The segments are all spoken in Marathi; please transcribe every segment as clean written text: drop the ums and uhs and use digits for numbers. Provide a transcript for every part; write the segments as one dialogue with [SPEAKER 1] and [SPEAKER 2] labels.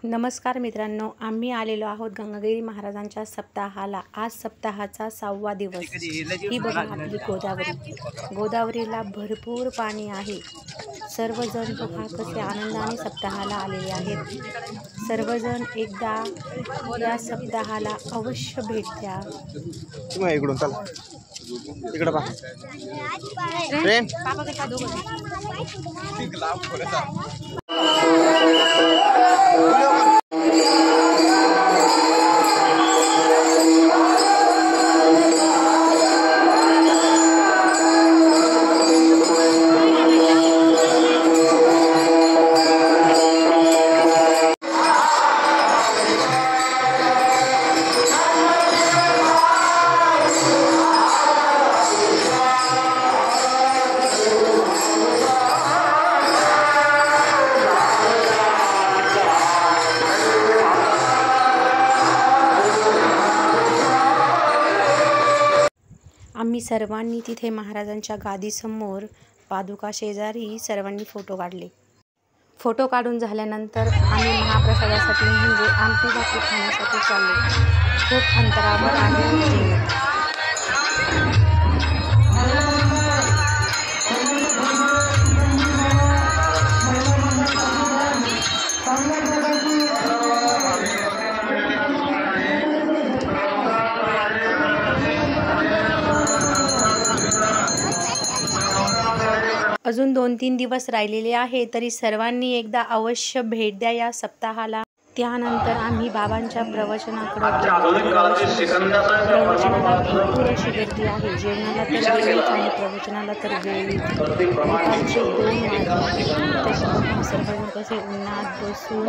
[SPEAKER 1] नमस्कार मित्रांनो, आम्ही आलेलो आहोत गंगागिरी महाराजांच्या सप्ताहाला। आज सप्ताहाचा 6वा दिवस। ही बघा आपली गोदावरी। गोदावरीला भरपूर पाणी आहे। सर्वजण बघा कसे आनंदाने सप्ताहाला आलेले आहेत। सर्वजण एकदा या सप्ताहाला अवश्य भेट द्या।
[SPEAKER 2] तुम्ही इकडून चला, इकडे पहा ट्रेन
[SPEAKER 1] आम्ही सर्वांनी तिथे महाराजांच्या गादीसमोर पादुका शेजारी सर्वांनी फोटो काढले। फोटो काढून झाल्यानंतर आम्ही महाप्रसादासाठी म्हणजे आमटी भाकरी खाण्यासाठी चाललो। खूप अंतरावर आहे। अजून 2-3 दिवस राहिलेले आहे, तरी सर्वांनी एकदा अवश्य भेट द्या या सप्ताहाला। त्यानंतर आम्ही बाबांच्या प्रवचनाकडे प्रवचनाला भरपूर अशी गर्दी आहे। जेवणाला तर वेळीच आणि प्रवचनाला तर वेळीच। दुपारचे 2 वाजले तरी सर्वजण कसे उन्हात बसून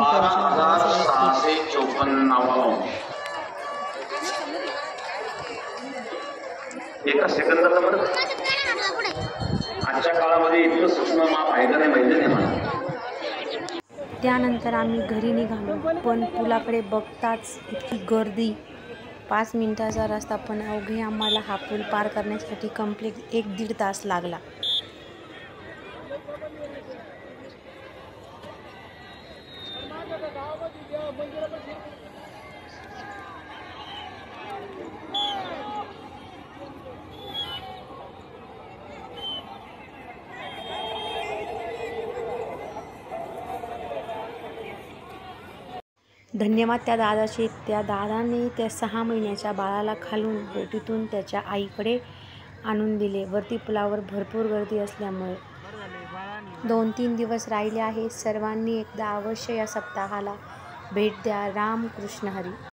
[SPEAKER 3] एका सेकंदाला आजच्या काळामध्ये इतकं सूक्ष्म माप आहे का नाही माहिती नाही मला।
[SPEAKER 1] त्यानंतर आम्ही घरी निघालो, पण पुलाकडे बघताच इतकी गर्दी। 5 मिनिटाचा रस्ता, पण अवघे आम्हाला हा पूल पार करण्यासाठी कंप्लीट 1-1.5 तास लागला। धन्यवाद त्या दादाचे। त्या दादाने त्या 6 महिन्याच्या बाळाला खालून बोटीतून त्याच्या आईकडे आणून दिले। वरती पुलावर भरपूर गर्दी असल्यामुळे 2-3 दिवस राहिले आहेत। सर्वांनी एकदा अवश्य या सप्ताहाला भेट द्या। राम कृष्ण हरी।